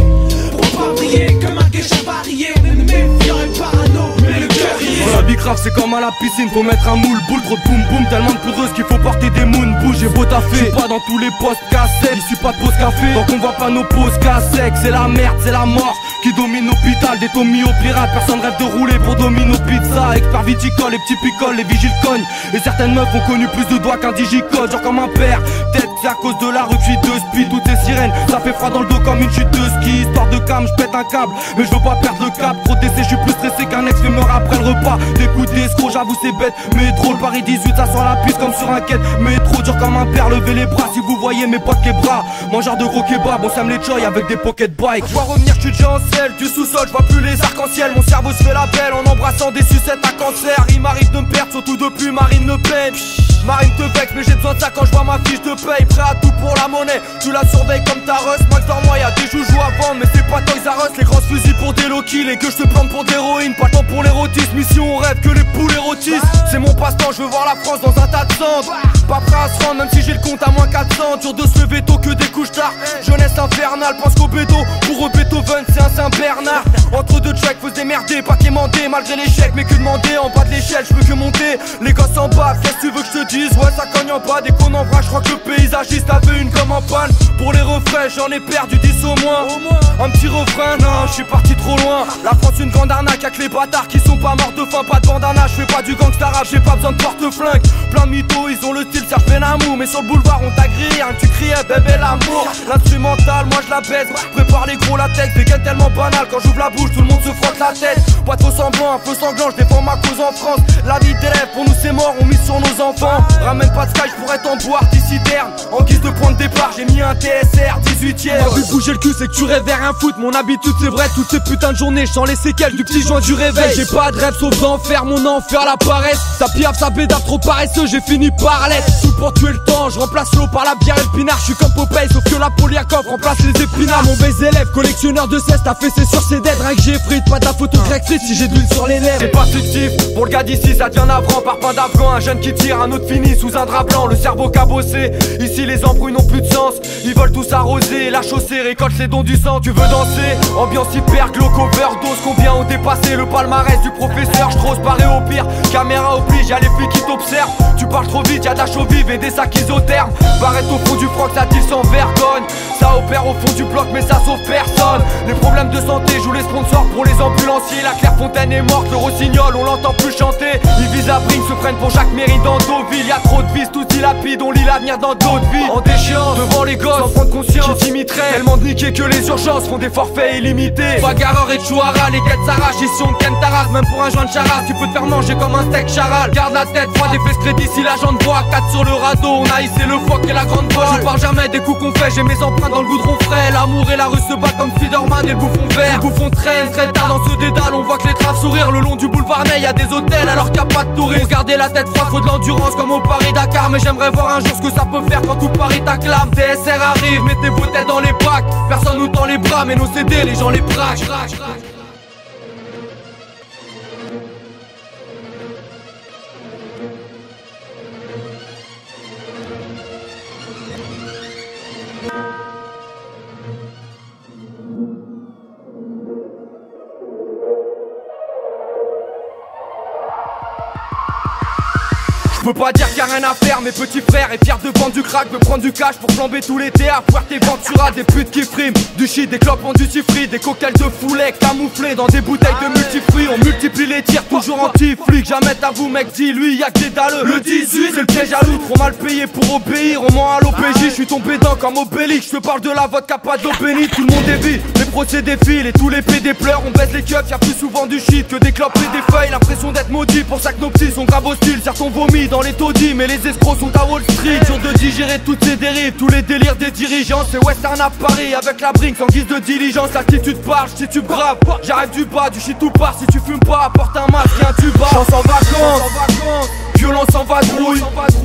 Pour pas briller comme un geisha varié, on est méfiant et parano, mais le guerrier. La bicrave c'est comme à la piscine, faut mettre un moule, boule, trop de boum boum, tellement de poudreuse qu'il faut porter des moons, bouge et beau taffer. J'suis pas dans tous les postes cassettes, ici pas de pause café. Donc on voit pas nos pauses cassec, c'est la merde, c'est la mort qui domine l'hôpital, des tomis aux pirates, personne rêve de rouler pour dominer nos pizzas. Expert viticole, les petits picoles, les vigiles cognent. Et certaines meufs ont connu plus de doigts qu'un digicode, genre comme un père. Peut-être c'est à cause de la rue que j'suis de speed, toutes ces sirènes, ça fait froid dans le dos comme une chute de ski. Histoire de cam, j'pète un câble, mais je veux pas perdre le cap. Trop d'essais, j'suis plus stressé qu'un ex-fumeur après le repas. D'écoute d'escroc, j'avoue c'est bête, mais trop le Paris 18, ça sent la piste comme sur un quête. Mais trop dur comme un père, levez les bras si vous voyez mes potes les bras. Mangeur de gros kebab, on sème les choy avec des pocket bikes. Je vois revenir, j'suis déjà en selle, du sous-sol, j'vois plus les arcs-en-ciel. Mon cerveau se fait la belle en embrassant des sucettes à cancer. Il m'arrive de me perdre, surtout depuis Marine Le Pen. Marine te vexe, mais j'ai besoin de ça quand je vois ma fiche de paye. Prêt à tout pour la monnaie, tu la surveilles comme ta rush. Max dans moi, y'a des joujoux à vendre, mais c'est pas Toys R Us. Les grosses fusils pour des low kills et que je te plante pour de l'héroïne. Pas le temps pour l'érotisme, mission on rêve que les poules érotisent. C'est mon passe-temps, je veux voir la France dans un tas de cendres. Pas prêt à se rendre, même si j'ai le compte à moins 400. Dur de se lever tôt que des couches tard. Jeunesse infernale, pense qu'au bédo. Pour eux Beethoven, c'est un Saint-Bernard. Entre deux checks, faut se démerder, pas quémander. Malgré l'échec, mais que demander en bas de l'échelle, je veux que monter. Les gosses en bas, qu'est-ce que tu veux que je te dise? Ouais, ça cogne en bas, dès qu'on en vrac, je crois que le paysagiste avait une comme en panne. Pour les refrains, j'en ai perdu 10 au moins. Un petit refrain, non, je suis parti trop loin. La France, une grande arnaque, y'a que les bâtards qui sont pas morts de faim, pas de bandana. Je fais pas du gangsta rap, j'ai pas besoin de porte-flingue. Plein de mythos, ils ont le style Serge Benamou. Mais sur le boulevard, on t'a grillé, hein, tu criais bébé l'amour. L'instrumental, moi je la baisse. Prépare les gros latex, des gains tellement banal. Quand j'ouvre la bouche, tout le monde se frotte la tête. Pas de faux semblant, un feu sanglant, je défends ma cause en France. La vie d'élève, pour nous c'est mort, on mise sur nos enfants. Ramène pas de sky, je pourrais t'en boire d'ici terne. En guise de point de départ, j'ai mis un TSR 18ème. T'as vu bouger le cul, c'est que tu rêves vers rien foutre, mon habitude c'est vrai. Toutes ces putains de journées, je sens les séquelles du petit joint du réveil. J'ai pas de rêve sauf d'en faire mon enfer la paresse. Ça piave, ça bédave, trop paresseux, j'ai fini par l'être. Tout pour tuer le temps, je remplace l'eau par la bière et le pinard. Je suis comme Popeye, sauf que la Poliakov remplace les épinards. Mon baiser élève, collectionneur de cesse, t'as fessé sur ses dettes. Rien que j'ai frites, pas ta photo correctrice si j'ai de l'huile sur les lèvres. C'est pas fictif, pour le gars d'ici ça devient navrant. Par pain d'Afghan, un jeune qui tire, un autre finit sous un drap blanc. Le cerveau cabossé, ici les embrouilles n'ont plus de sens. Ils veulent tous arroser, la chaussée récolte les dons du sang. Tu veux danser, ambiance hyper glauque, overdose. Combien ont dépassé le palmarès du professeur? J'trose parer au pire, caméra oblige, y'a les flics qui t'observent. Tu parles trop vite, y'a de la chaux vive et des sacs isothermes. Barrette au fond du froc, ça tire sans vergogne. Ça opère au fond du bloc mais ça sauve personne. Les problèmes de santé jouent les sponsors pour les ambulanciers. La Clairefontaine est morte, le Rossignol on l'entend plus chanter. Ils visent à Bring, se prennent pour Jacques Méry dans Deauville. Y'a trop de vices, tout dilapide, on lit l'avenir dans d'autres vies. En déchéance, devant les gosses, sans prendre conscience, qui t'imiterait. Tellement de niqués que les urgences font des forfaits illimités. Bagarreur et Chouara, les quêtes s'arrachent, ici on te ken ta race. Même pour un joint de charas, tu peux te faire manger comme un steak charal. Garde la tête, froid des fesses crédit si la jambe voit. 4 sur le radeau, on a hissé le foc et la grande voile. Je parle jamais des coups qu'on fait, j'ai mes empreintes dans le goudron frais. L'amour et la rue se battent comme Spiderman et le bouffon vert. Le bouffon traîne, très tard dans ce dédale. On voit que les traves sourire le long du boulevard Ney. Y'a des hôtels alors qu'il y a pas de touristes. Pour garder la tête froide, faut de l'endurance comme au Paris-Dakar. Mais j'aimerais voir un jour ce que ça peut faire quand tout Paris t'acclame. TSR arrive, mettez vos têtes dans les bacs. Personne nous tend les bras, mais nos CD, les gens les braquent. Je peux pas dire qu'il y a rien à faire, mes petits frères et fiers de vendre du crack, de prendre du cash pour flamber tous les théâtres. Fuerteventura, des putes qui friment, du shit, des clopes en duty free, des cocktails de foulet camouflés dans des bouteilles de multifruits. On multiplie les tirs, toujours anti-flic, jamais t'avoue mec, dis-lui y'a que des dalleux. Le 18 c'est le piège à loup, trop mal payé pour obéir, on ment à l'OPJ, je suis tombé dans comme Obélix. Je te parle de la vodka, pas d'eau bénite, tout le monde est vide, les procédés filent et tous les PD pleurent. On baisse les keufs, y'a plus souvent du shit que des clopes et des feuilles. L'impression d'être maudit, pour ça que nos petits sont grave hostiles. Certains vomi dans les taudis, mais les escrocs sont à Wall Street. Dur de digérer toutes ces dérives, tous les délires des dirigeants. C'est Western à Paris avec la Brinks en guise de diligence. L'attitude parle, si tu braves, j'arrive du bas, du shit tout part. Si tu fumes pas, apporte un masque et un tuba. Chance en vacances, violence en vadrouille.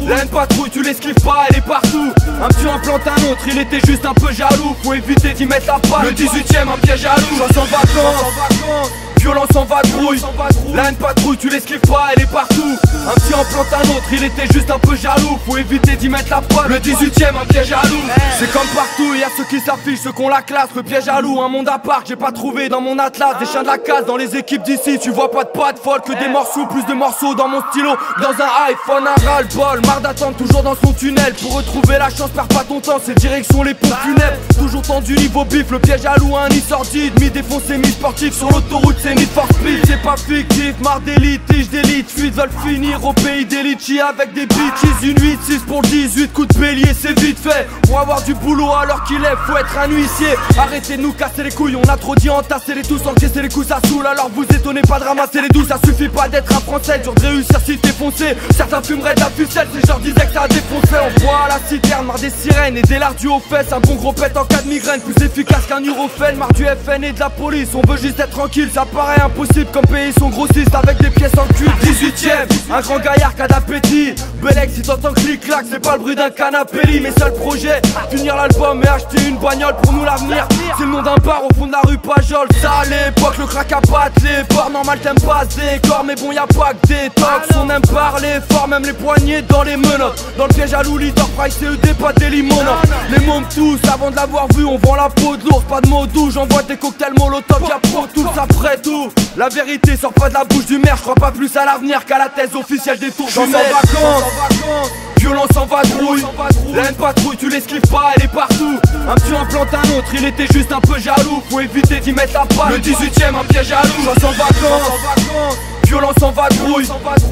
La haine patrouille, tu l'esquives pas, elle est partout. Un petit en plante un autre, il était juste un peu jaloux. Faut éviter d'y mettre la patte. Le 18ème, un piège à loup. Chance en vacances, violence en vadrouille. La haine patrouille, tu l'esquives pas, elle est partout. Un petit en plante un autre, il était juste un peu jaloux. Faut éviter d'y mettre la patte. Le 18ème, un piège à loup. C'est comme partout, y'a ceux qui s'affichent, ceux qu'on la classe. Le piège à loup, un monde à part que j'ai pas trouvé dans mon atlas. Des chiens de la casse dans les équipes d'ici. Tu vois pas de pattes folles, que des morceaux, plus de morceaux dans mon stylo. Dans un iPhone, un ras-le-bol. Marre d'attendre toujours dans son tunnel. Pour retrouver la chance, perds pas ton temps, c'est direction les pompes funèbres. Toujours tendu niveau bif, le piège à loup, un nid sordide. Mi-défoncé, mi-sportif, sur l'autoroute c'est Need for Speed. C'est pas fictif, marre des litiges, d'élite. Fuite veulent finir au pays des litchis avec des bitches. Une 8-6 pour 18 coups de bélier, c'est vite fait. Pour avoir du boulot alors qu'il est, faut être un huissier. Arrêtez de nous casser les couilles, on a trop dit entasser les tous. Encaisser les coups ça saoule, alors vous étonnez pas de ramasser les douces. Ça suffit pas d'être un français, dur de réussir si t'es foncé. Certains fumeraient de la ficelle, si je leur disais que ça a défoncé. On boit à la citerne, marre des sirènes et des lardus aux fesses. Un bon gros pète en cas de migraine, plus efficace qu'un Nurofen. Marre du FN et de la police, on veut juste être tranquille. Ça paraît impossible comme payer son grossiste avec des pièces en cul. 18ème, un grand gaillard qui a d'appétit. Belek si t'entends clic-clac, c'est pas le bruit d'un canapé lit. Mes seuls projets, finir l'album et acheter une bagnole pour nous l'avenir. C'est le nom d'un bar au fond de la rue Pajol. Ça à l'époque, le crack à battre les ports. Normal t'aimes pas ce décor, mais bon y'a pas que des tox. On aime parler fort, même les poignets dans les menottes. Dans le piège à loup, leader price CED, pas des limonotes. Les mômes tous, avant de l'avoir vu, on vend la peau de l'ours. Pas de mots doux, j'envoie des cocktails molotov, y'a pour tous après tout. La vérité sort pas de la bouche du maire, je crois pas plus à l'avenir qu'à la thèse officielle des tours. Chance en vacances, violence en vadrouille. La haine patrouille, tu l'esquives pas, elle est partout. Un petit en plante un autre, il était juste un peu jaloux. Faut éviter d'y mettre la patte. Le 18ème, un piège à loup. Chance en vacances, violence en vadrouille.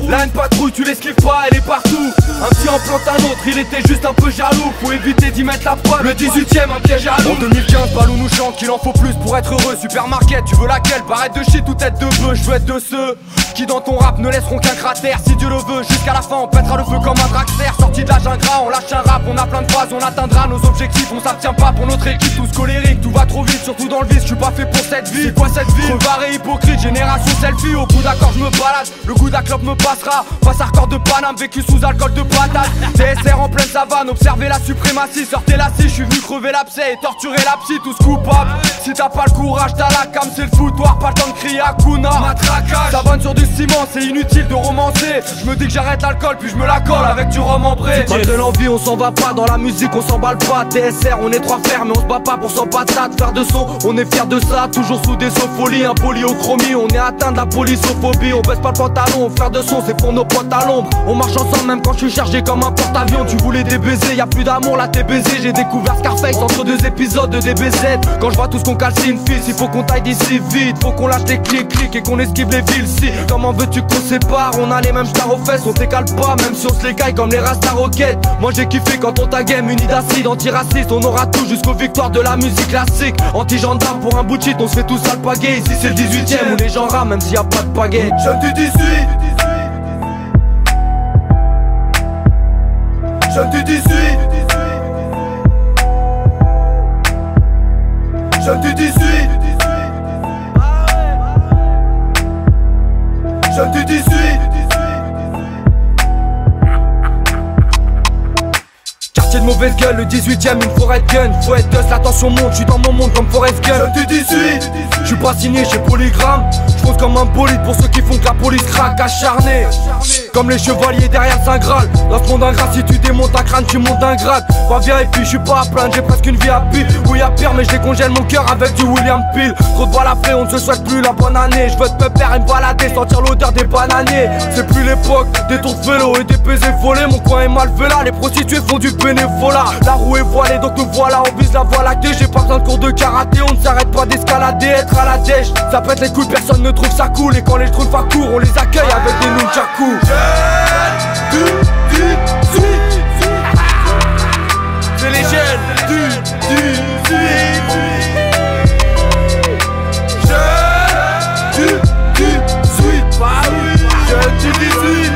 La haine patrouille, tu l'esquives pas, elle est partout. Un petit en plante un autre, il était juste un peu jaloux. Faut éviter d'y mettre la preuve, le 18ème un piège à loup. En 2015, Balou nous chante qu'il en faut plus pour être heureux. Supermarket, tu veux laquelle? Barrette de shit ou tête de bœuf? Je veux être de ceux qui dans ton rap ne laisseront qu'un cratère. Si Dieu le veut, jusqu'à la fin on pètera le feu comme un Draxler. Sorti de la jungle, on lâche un rap, on a plein de phases, on atteindra nos objectifs. On s'abstient pas pour notre équipe, tous colériques. Tout va trop vite, surtout dans le vice, je suis pas fait pour cette vie. C'est quoi cette vie? Crevard et hypocrite, génération selfie. Au bout d'accord je me balade, le goût d'un clope me passera. Face à record de Paname, vécu sous alcool de patate. TSR en pleine savane, observez la suprématie. Sortez la scie, je suis venu crever l'abcès et torturer la psy, tous coupables. Si t'as pas le courage, t'as la cam, c'est le foutoir. Pas le temps de crier Hakuna Matraquage. Savane sur du ciment, c'est inutile de romancer. Je me dis que j'arrête l'alcool, puis je me la colle avec du rhum ambré. Malgré l'envie, on s'en va pas, dans la musique on s'emballe pas. TSR, on est trois frères, mais on se bat pas pour son patate. Faire de son, on est fiers de ça, toujours sous des sopholies. Un polyochromie, on est atteint de la polysophobie. On baisse pas le pantalon, faire de son, c'est pour nos potes à l'ombre. On marche ensemble même quand je suis chargé comme un porte-avions. Tu voulais des baisers, y'a plus d'amour, là t'es baisé. J'ai découvert Scarface entre deux épisodes de DBZ. Quand je vois tout ce qu'on calcine fils, il faut qu'on taille d'ici vite. Faut qu'on lâche des clics et qu'on esquive les villes. Si, comment veux-tu qu'on sépare? On a les mêmes stars aux fesses, on t'écale pas, même si on se les caille comme les Rasta Rocket. Moi j'ai kiffé quand on t'a game, uni d'acide, antiraciste. On aura tout jusqu'aux victoires de la musique classique. Anti-gendarme pour un bout de shit, on se fait tous alpaguer. Ici c'est le 18ème où les gens rament même s'il y a pas de pagaie. Jeune du 18, jeune du 18, jeune du 18, jeune du 18. Quartier de mauvaise gueule, le 18ème, une forêt de gun. Faut être dust, l'attention monte, j'suis dans mon monde comme Forrest Gump. Jeune du 18, j'suis pas signé chez Polygram. J'fonce comme un bolide pour ceux qui font que la police craque. Acharné, comme les chevaliers derrière le Saint Graal. Dans ce monde ingrat, si tu démontes un crâne, tu montes un grade. Pas bien et puis j'suis pas à plaindre, j'ai presque une vie à pile. Oui y'a pire mais je décongèle mon cœur avec du William Peel. Trop de balles à frais, on ne se souhaite plus la bonne année. Je veux te me faire une balader, sentir l'odeur des bananiers. C'est plus l'époque des tours de vélo et des baisers volés. Mon coin est mal fait là, les prostituées font du bénévolat. La roue est voilée donc nous voilà, on vise la voie lactée. J'ai pas besoin de cours de karaté, on ne s'arrête pas d'escalader. Être à la dèche, ça pète les couilles, personne ne trouve ça cool. Et quand les trous courent, on les accueille avec des nunchakus. C'est les jeunes du 18. Jeunes du 18. Jeunes du 18.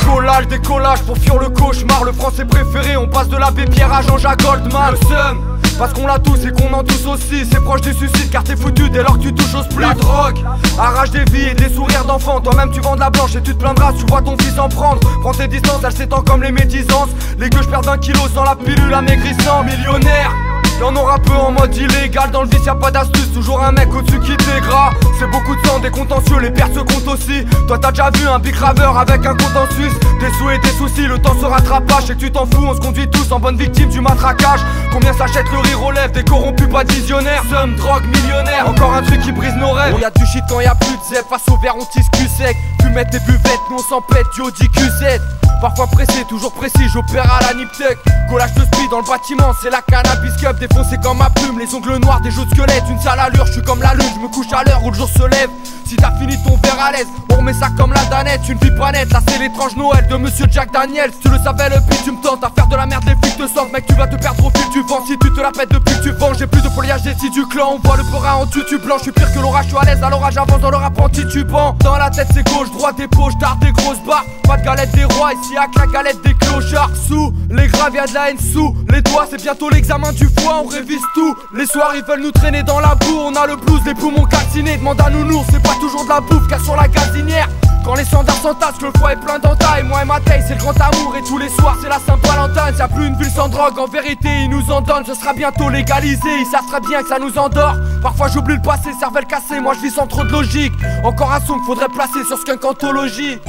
Collage, décollage pour fuir le cauchemar. Le français préféré, on passe de l'abbé Pierre à Jean-Jacques Goldman. Le seum, parce qu'on l'a tous et qu'on en tous aussi. C'est proche du suicide car t'es foutu dès lors que tu touches au split. La drogue arrache des vies et des sourires d'enfants. Toi-même tu vends de la blanche et tu te plaindras, tu vois ton fils en prendre. Prends tes distances, elle s'étend comme les médisances. Les gueux perdent 20 kilos sans la pilule amaigrissant. Millionnaire, y'en aura peu en mode illégal. Dans le vice y'a pas d'astuce, toujours un mec au-dessus qui t'égras. C'est beaucoup de sang, des contentieux, les pertes se comptent aussi. Toi t'as déjà vu un big raveur avec un compte en Suisse. Des sous et des soucis, le temps se rattrapage. Et que tu t'en fous, on se conduit tous en bonne victime du matraquage. Combien s'achète le rire aux lèvres, des corrompus pas de visionnaires. Somme, drogue, millionnaire, encore un truc qui brise nos rêves. Y'a du shit quand y'a plus de zèbre, face au verre on tisse cul sec. Fumette des buvettes, nous on s'en pète, du Audi Q7. Parfois pressé, toujours précis, j'opère à la Niptec. Collage de speed dans le bâtiment, c'est la cannabis cup. Défoncé comme ma plume, les ongles noirs, des jeux de squelettes. Une sale allure, je suis comme la lune, je me couche à l'heure où le jour se lève. Si t'as fini ton verre à l'aise, on remet ça comme la danette. Une vie pas nette, là c'est l'étrange Noël de Monsieur Jack Daniels. Tu le savais le pire, tu me tentes à faire de la merde, les flics te sentent. Mec tu vas te perdre au fil du vent, si tu te la pètes depuis que tu vends. J'ai plus de foliage des du clan, on voit le perin en tutu blanc. Je suis pire que l'orage, je suis à l'aise, à l'orage avance dans le rap en titubant. Dans la tête c'est gauche, droite et poche, tard des grosses barres. Pas de galette des rois, ici à la galette des clochards. Sous les graves y'a de la haine, sous les doigts c'est bientôt l'examen du foie. On révise tout, les soirs ils veulent nous traîner dans la boue. On a le blues, les poumons calcinés, demande à nounours. C'est pas toujours de la bouffe car sur la gazinière. Quand les standards s'entassent, que le foie est plein d'entailles. Moi et ma taille c'est le grand amour et tous les soirs c'est la Saint-Valentin. Y'a plus une ville sans drogue, en vérité ils nous en donnent. Ce sera bientôt légalisé, ils savent très bien que ça nous endort. Parfois j'oublie le passé, cervelle cassée, moi je vis sans trop de logique. Encore un son qu'il faudrait placer sur Skunk Anthologie.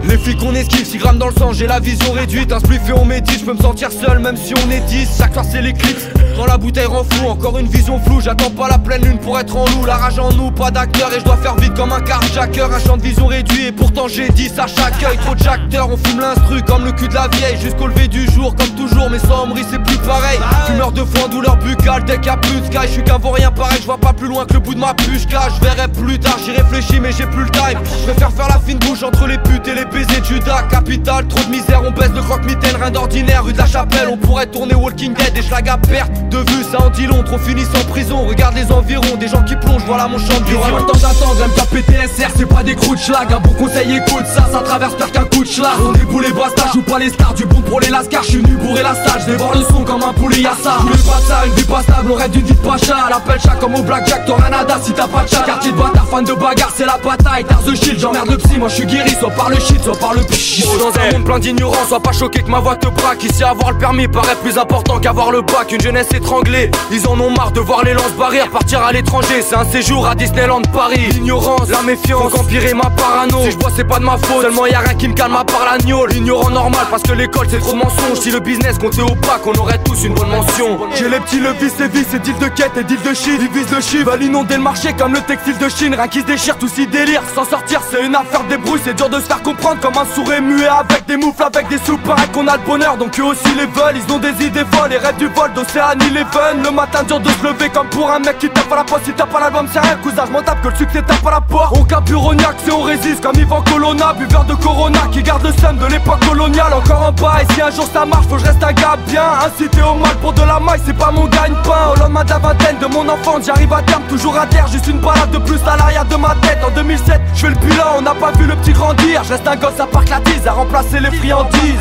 Les flics on est esquive, 6 grammes dans le sang, j'ai la vision réduite. Un spliff et on médite, je peux me sentir seul même si on est 10. Chaque soir c'est l'éclipse, quand la bouteille rend fou. Encore une vision floue, j'attends pas la pleine lune pour être en loup. La rage en nous, pas d'acteur et je dois faire vite comme un carjacker. Un champ de vision réduit et pourtant j'ai 10 à chaque œil. Trop de acteurs, on fume l'instru comme le cul de la vieille. Jusqu'au lever du jour comme toujours, mais sans Ambry c'est plus pareil. Fumeur de foin, douleur buccale, dès qu'il y a plus de sky. Je suis qu'un vaurien pareil, je vois pas plus loin que le bout de ma puce. Je verrai plus tard, j'y réfléchis mais j'ai plus le time. Je préfère faire la fine bouche entre les putes et les baisers de Judas. Capital, trop de misère, on baisse le croque-mitaine. Rien d'ordinaire, rue de la Chapelle, on pourrait tourner Walking Dead. Et schlag à perte de vue, ça en dit long, trop finissent en prison. Regarde les environs, des gens qui plongent, voilà mon champ de vision. Pas le temps d'attendre, MKPTSR, c'est pas des croûtes schlag. Un bon conseil, écoute ça, ça traverse pire qu'un coup de schlag. On déboule les bastards, joue pas les stars, du bon pour les lascars. J'suis venu bourrer la salle, j'dévore le son comme un poulet yassa. J'voulais pas ça, une vie pas stable, on rêve d'une vie de pacha. À l'appel chat comme au blackjack, t'auras nada si t'as pas de chat. Quartier de bâtard, fan de bagarre, c'est la bataille. Tars the shield, j'emmerde le psy, moi j'suis guéri, soit par le shit, soit par le pch. Dans un monde plein d'ignorance, sois pas choqué que ma voix te braque. Ici avoir le permis paraît plus important qu'avoir le bac. Une jeunesse étranglée, ils en ont marre de voir les lance-barrières. Partir à l'étranger, c'est un séjour à Disneyland Paris. L'ignorance, la méfiance, faut qu'empirer ma parano. Si je bois c'est pas de ma faute, seulement y'a rien qui me calme à part la gnôle. L'ignorant normal parce que l'école c'est trop de mensonges. Si le business comptait au pack, on aurait tous une bonne mention. J'ai les petits levis, c'est vis, c'est deal de quête et deal de shit. Ils visent le chiffre, veulent inonder le marché comme le textile de Chine. Rien qui se déchire, tout si délire. S'en sortir c'est une affaire de débrouille, c'est dur de se faire comprendre comme un sourd et muet. Avec des moufles, avec des sous, pareil qu'on a le bonheur. Donc eux aussi les veulent, ils ont des idées folles. Les rêves du vol d'Océanie les fun. Le matin dur de se lever comme pour un mec qui tape à la poste. Si t'as pas l'album c'est rien cousin, je m'en tape que le succès tape à la porte. On carbure au niaque, c'est on résiste comme Yvan Colonna. Buveur de Corona qui garde le seum de l'époque coloniale. Encore en bas et si un jour ça marche faut que je reste un gars bien. Incité au mal pour de la maille c'est pas mon gagne-pain. Au lendemain de la vingtaine de mon enfance j'arrive à terme toujours à terre. Juste une balade de plus à l'arrière de ma tête. En 2007 je fais le bilan, on n'a pas vu le petit grandir. Je reste un gosse à parc la tise à remplacer les friandises.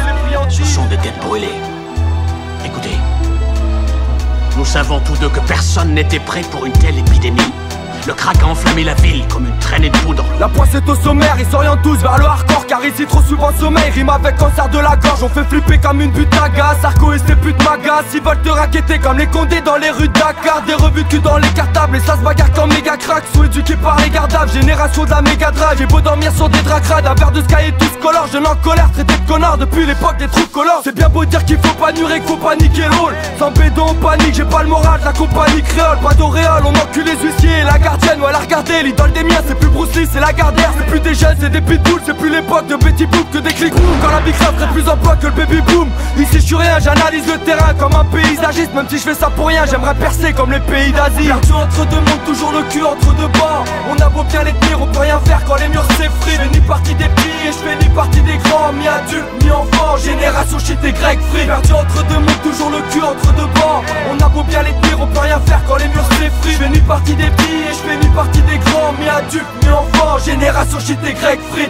Ce sont des têtes brûlées. Écoutez, nous savons tous deux que personne n'était prêt pour une telle épidémie. Le crack a enflammé la ville comme une traînée de poudre. La poisse est au sommaire, ils s'orientent tous vers le hardcore. Car ici trop souvent sommeil rime avec cancer de la gorge. On fait flipper comme une pute à gaz. Sarko et ses putes magas, ils veulent te raqueter comme les condés dans les rues de Dakar. Des revues de cul dans les cartables et ça se bagarre comme méga crack. Sont éduqués par les gardables, génération de la méga drive. J'ai beau dormir sur des draps crades, un verre de sky et tous color. Je en colère, traité de connard depuis l'époque des trous color. C'est bien beau dire qu'il faut pas nurer, qu'il faut paniquer le rôle. Sans bédon on panique, j'ai pas le moral de la compagnie créole. Pas d'auréole, on encule les huissiers et la gardienne, ouais la regarder, l'idole des miens c'est plus Bruce Lee, c'est la Gardère. C'est plus des jeunes, c'est des pitbulls, c'est plus l'époque de Betty Boop que des clics. Quand la big rap ferait plus emploi que le baby boom. Ici je suis rien, j'analyse le terrain comme un paysagiste. Même si je fais ça pour rien, j'aimerais percer comme les pays d'Asie. Perdu entre deux mondes, toujours le cul entre deux bords. On a beau bien les tenir, on peut rien faire quand les murs s'effritent. Je fais ni partie des petits et je fais ni partie des grands. Mi adulte, mi enfant, génération shit et grec free. Perdu entre deux mondes, toujours le cul entre deux bords. On a beau bien les tenir, on peut rien faire quand les murs s'effritent. Je fais ni partie des petits et je fais ni partie des grands. Mi adulte, mi enfant, génération shit et grec free.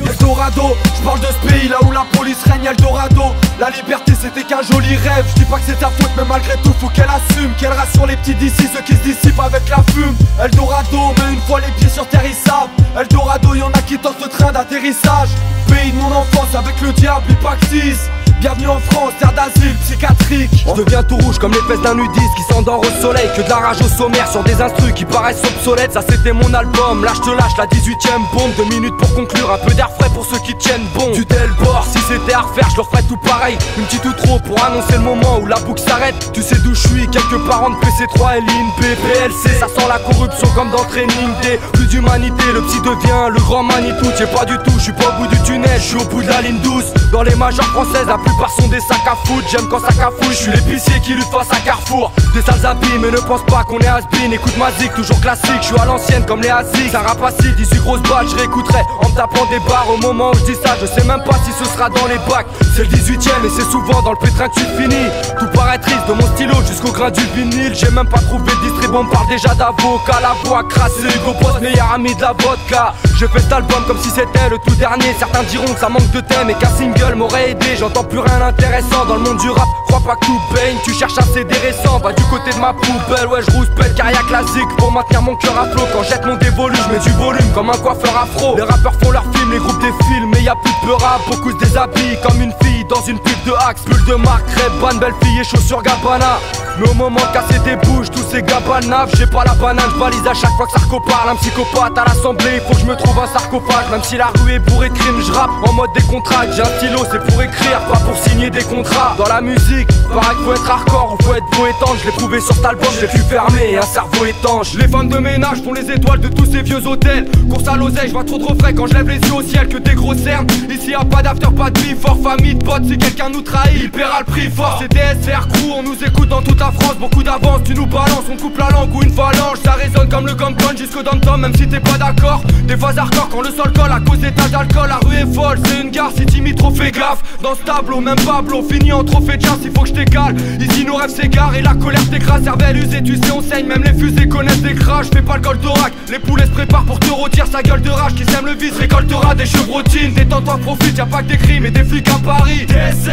Eldorado, je parle de ce pays là où la police règne. Eldorado, la liberté c'était qu'un joli rêve. Je dis pas que c'est ta faute mais malgré tout faut qu'elle assume. Qu'elle rassure les petits d'ici, ceux qui se dissipent avec la fume. Eldorado, mais une fois les pieds sur terre ils savent. Eldorado, y'en a qui tentent le train d'atterrissage. Pays de mon enfance avec le diable, Hypaxis. Bienvenue en France, terre d'asile psychiatrique. Je deviens tout rouge comme les fesses d'un nudiste qui s'endort au soleil. Que de la rage au sommaire sur des instrus qui paraissent obsolètes. Ça c'était mon album, là je te lâche la 18ème bombe. 2 minutes pour conclure, un peu d'air frais pour ceux qui tiennent bon. Du Delbord, si c'était à refaire je leur ferais tout pareil. Une petite ou trop pour annoncer le moment où la boucle s'arrête. Tu sais d'où je suis, quelques parents de PC3 et l'INP, PLC. Ça sent la corruption comme dans Training Day. Plus d'humanité, le psy devient le grand Manitou. T'y es pas du tout, je suis pas au bout du tunnel, je suis au bout de la ligne douce. Dans les majeures françaises, la plupart sont des sacs à foutre. J'aime quand ça cafouille, je suis l'épicier qui lutte face à Carrefour. Des sales habits mais ne pense pas qu'on est has-been. Écoute ma zik, toujours classique, je suis à l'ancienne comme les Aziz. Un rap acide, 18 grosses balles, je réécouterai en me tapant des barres. Au moment où je dis ça, je sais même pas si ce sera dans les bacs. C'est le 18ème et c'est souvent dans le pétrin que tu finis. Tout paraît triste de mon stylo jusqu'au grain du vinyle. J'ai même pas trouvé de distribut, on me parle déjà d'avocat. La voix crassée, Hugo Boss, meilleur ami de la vodka. Je fais cet album comme si c'était le tout dernier. Certains diront que ça manque de thème et qu'un single m'aurait aidé. J'entends plus rien d'intéressant dans le monde du rap. Crois pas que tout baigne, tu cherches un CD récent. Va du côté de ma poubelle, ouais je rouspète car y'a classique. Pour maintenir mon cœur à flot, quand jette mon dévolu, je mets du volume comme un coiffeur afro. Les rappeurs font leurs films, les groupes défilent, mais y'a plus de peur rap. Beaucoup se déshabillent comme une fille dans une pub de Axe. Pull de marque, Ray-Ban, belle fille et chaussures Gabbana. Mais au moment de casser des bouches, tous ces gabanaves, j'ai pas la banane, j'balise à chaque fois que Sarko parle. Un psychopathe à l'assemblée, il faut que je me trouve un sarcophage. Même si la rue est bourrée de crimes, je rappe en mode décontracté. J'ai un stylo, c'est pour écrire, pas pour signer des contrats. Dans la musique, pareil qu'il faut être hardcore ou faut être beau étanche. Je l'ai prouvé sur cet album, j'ai pu fermer un cerveau étanche. Les femmes de ménage font les étoiles de tous ces vieux hôtels. Course à l'oseille, je vois trop de refrains quand je lève les yeux au ciel. Que des gros cernes, ici y'a pas d'after, pas de fort. Famille de potes, si quelqu'un nous trahit, il paiera le prix fort. C'est DSR crew, on nous écoute dans toute la France. Beaucoup d'avance, tu nous balances, on coupe la langue ou une phalange. Ça résonne comme le Compton jusqu'au dom-tom, même si t'es pas d'accord. Des phases hardcore quand le sol colle à cause des tas d'alcool. La rue est folle, c'est une gare, si timide trop fais gaffe. Dans ce tableau, même Pablo finit en trophée de chasse, il faut que je t'égale. Ici nos rêves s'égarent et la colère t'écrase. Cervelle usée, tu sais on saigne, même les fusées connaissent des crashs. Fais pas le Goldorak, les poulets se préparent pour te rôtir. Sa gueule de rage qui sème le vice récoltera des chevrotines. Détends-toi, profite, y'a pas que des crimes et des flics à Paris.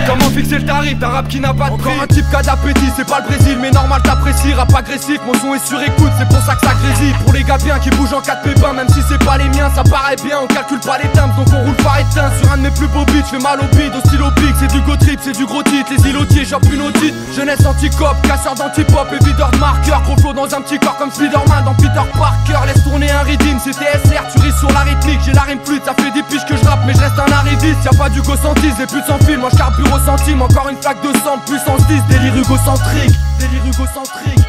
Comment fixer le tarif d'un rap qui n'a pas de prix? Encore un type qui a d'appétit, c'est pas le Brésil mais normal t'apprécies. Rap agressif, mon son est sur écoute, c'est pour ça que ça grésille. Pour les gars bien qui bougent en 4 pépins, même si c'est pas les miens, ça paraît bien. On calcule pas les timbres, donc on roule pas éteint. Sur un de mes plus beaux beats, j'fais mal au bide, au stylo pic. C'est du go trip, c'est du gros titre, les îlotiers, j'en plus nos titres. Jeunesse anti-cop, casseur d'anti-pop et videur de marqueur. Gros flow dans un petit corps comme Spiderman dans Peter Parker. Laisse tourner un rythme, c'est TSR, tu ris sur la rythmique. J'ai la rime fluide, ça fait des piges que je rappe, mais je reste un arriviste. Y'a pas du go sentise, et plus sans film, moi j'carbure au centime. Encore une flaque de sang, puissance 10, délire hugocentrique. Délire hugocentrique.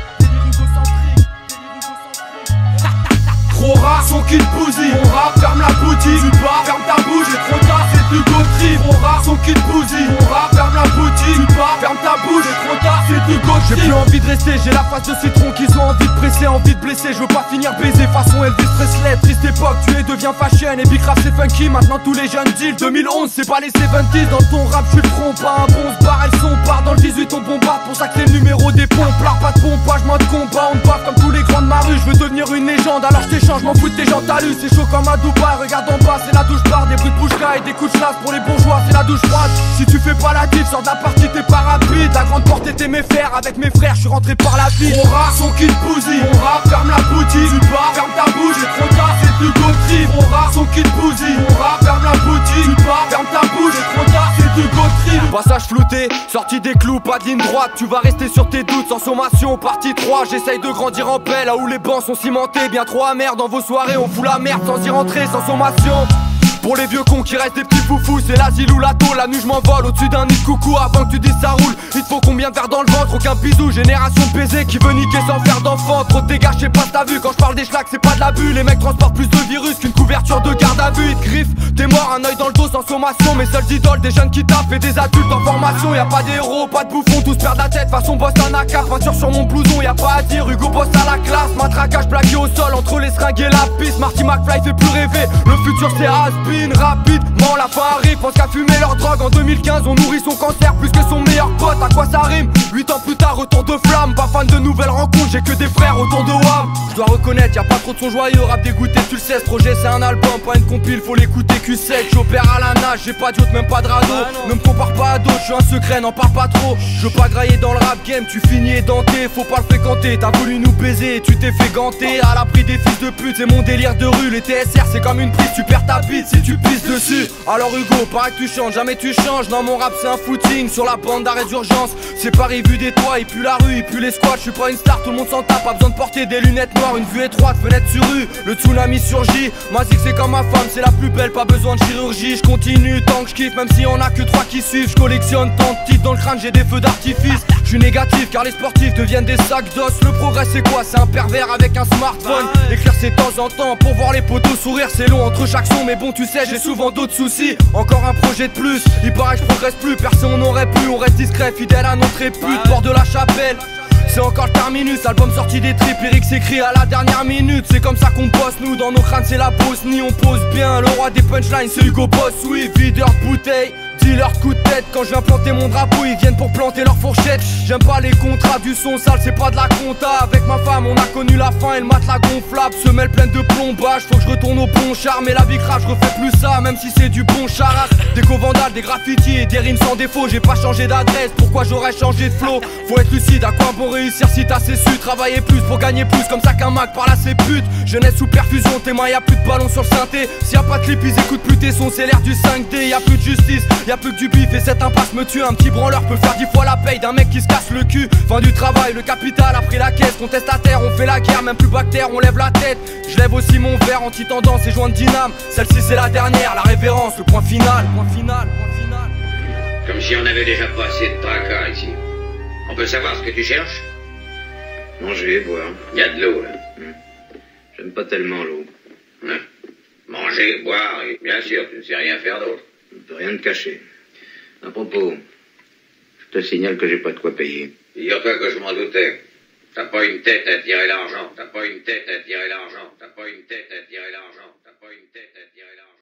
Trop rare, son kit bousille. Mon rap, ferme la boutique. Tu pars, ferme ta bouche, c'est trop tard, c'est du go trip. Trop rare, son kit bousille. Mon rap, ferme la boutique. Tu pars, ferme ta bouche, c'est trop tard, c'est du go trip. J'ai plus envie de rester, j'ai la face de citron qu'ils ont envie de presser, envie de blesser. Je veux pas finir baisé façon Elvis Presley. Triste époque, tu es deviens fashion et Big Rap c'est funky. Maintenant tous les jeunes deals, 2011 c'est pas les 70s. Dans ton rap je suis le front, pas un bon bar, elles sont barres. Dans le 18 on bombarde, pour ça que c'est le numéro des pompes. L'art pas de pompage, mode combat, on baffe comme tous les grands de ma rue. Je veux devenir une légende, alors je t'échange, m'en fous de tes gens talus. C'est chaud comme à Dubaï, regarde en bas, c'est la douche barre. Des bruits de bouche-caille, des coups de chasse pour les bourgeois, c'est la douche froide. Si tu fais pas la diff, sors de la partie, t'es pas rapide. La grande porte était mes fers, avec mes frères, je suis rentré par la ville. Trop rare, son kit bousille. Mon rap, ferme la boutique. Tu pars, ferme ta bouche, c'est trop tard, c'est du go trip. Trop rare, son kit bousille. Mon rap, ferme la boutique. Tu pars, ferme ta bouche, c'est trop tard, c'est du go trip. Passage flouté, sorti des clous, pas de ligne droite. Tu vas rester sur tes doutes, sans sommation, partie 3. J'essaye de grandir en paix, là où les bancs sont cimentés. Bien trop amer dans vos soirées, on fout la merde sans y rentrer, sans sommation. Pour les vieux cons qui restent des petits foufous, c'est l'asile ou la tôle. La nuit je m'envole au-dessus d'un nid de coucou. Avant que tu dises ça roule, il te faut combien de verres dans le ventre? Aucun bisou, génération de baiser qui veut niquer sans faire d'enfant. Trop de dégâts, je sais pas si t'as vu. Quand je parle des schlags c'est pas de l'abus. Les mecs transportent plus de virus qu'une couverture de garde à vue. Ils te griffent, t'es mort, un œil dans le dos sans sommation. Mes seuls idoles, des jeunes qui tapent et des adultes en formation. Y'a pas d'héros, pas de bouffons, tous perdent la tête. Façon boss un AK, peinture sur mon blouson, y'a pas à dire. Hugo boss à la classe, matraquage plaqué au sol entre les seringues et la piste. Marty McFly fait plus rêver, le futur c'est has-been, rapide. Non, la fin arrive, pense qu'à fumer leur drogue. En 2015 on nourrit son cancer plus que son meilleur pote. À quoi ça rime? 8 ans plus tard, retour de flamme. Pas fan de nouvelles rencontres, j'ai que des frères autour de WAM. Je dois reconnaître, y'a pas trop de son joyeux. Rap dégoûté, tu le sais, ce projet c'est un album, pas une compile, faut l'écouter Q7. J'opère à la nage, j'ai pas d'yacht, même pas de radeau. Ne me compare pas à d'autres, je suis un secret, n'en parle pas trop. Je veux pas grailler dans le rap game, tu finis édenté. Faut pas le fréquenter, t'as voulu nous baiser et tu t'es fait ganter. À l'abri des fils de pute, c'est mon délire de rue. Les TSR c'est comme une prise, tu perds ta bite si tu pisses dessus. Alors Hugo, paraît que tu changes, jamais tu changes. Non mon rap c'est un footing sur la bande d'arrêt d'urgence. C'est Paris vu des toits, il pue la rue, il pue les squats. Je suis pas une star, tout le monde s'en tape. Pas besoin de porter des lunettes noires, une vue étroite, fenêtre sur rue. Le tsunami surgit, ma zig c'est comme ma femme, c'est la plus belle, pas besoin de chirurgie. Je continue tant que je kiffe, même si on a que 3 qui suivent. Je collectionne tant de titres dans le crâne, j'ai des feux d'artifice. Je suis négatif car les sportifs deviennent des sacs d'os. Le progrès c'est quoi? C'est un pervers avec un smartphone. Écrire c'est de temps en temps pour voir les potos sourire, c'est long entre chaque son. Mais bon tu sais j'ai souvent d'autres soucis. Encore un projet de plus, il paraît que je progresse plus. Personne n'aurait pu, on reste discret, fidèle à notre répute. Port de la chapelle, c'est encore le terminus. Album sorti des tripes, lyrics s'écrit à la dernière minute. C'est comme ça qu'on bosse nous, dans nos crânes c'est la Bosnie. On pose bien, le roi des punchlines c'est Hugo Boss. Oui, videur de bouteille, dealer de coup de tête. Quand je viens planter mon drapeau, ils viennent pour planter leur fourchette. J'aime pas les contrats, du son sale, c'est pas de la compta. Avec ma femme, on a connu la fin et le matelas gonflable. Semelle pleine de plombage, faut que je retourne au bon char. Mais la vie crache, je refais plus ça, même si c'est du bon charas. Des co-vandales, des graffitis et des rimes sans défaut. J'ai pas changé d'adresse, pourquoi j'aurais changé de flow? Faut être lucide, à quoi bon réussir si t'as assez su? Travailler plus pour gagner plus, comme ça qu'un Mac par là c'est pute. Jeunesse sous perfusion, tes mains y'a plus de ballon sur le synthé. S'il y a pas de clip, ils écoutent plus tes sons, c'est l'air du 5D. Y'a plus de justice, y'a y'a plus que du bif et cette impasse me tue. Un petit branleur peut faire 10 fois la paye d'un mec qui se casse le cul. Fin du travail, le capital a pris la caisse. Contestataire, on fait la guerre, même plus bactère, on lève la tête. Je lève aussi mon verre anti-tendance et joint de dyname. Celle-ci c'est la dernière, la révérence, le point final. Point final, point final. Comme si on avait déjà pas assez de tracas ici. On peut savoir ce que tu cherches? Manger, boire. Il y a de l'eau là. J'aime pas tellement l'eau. Manger, boire, et bien sûr, tu ne sais rien faire d'autre. Je ne peux rien te cacher. À propos, je te signale que j'ai pas de quoi payer. Figure-toi que je m'en doutais. T'as pas une tête à tirer l'argent. T'as pas une tête à tirer l'argent. T'as pas une tête à tirer l'argent. T'as pas une tête à tirer l'argent.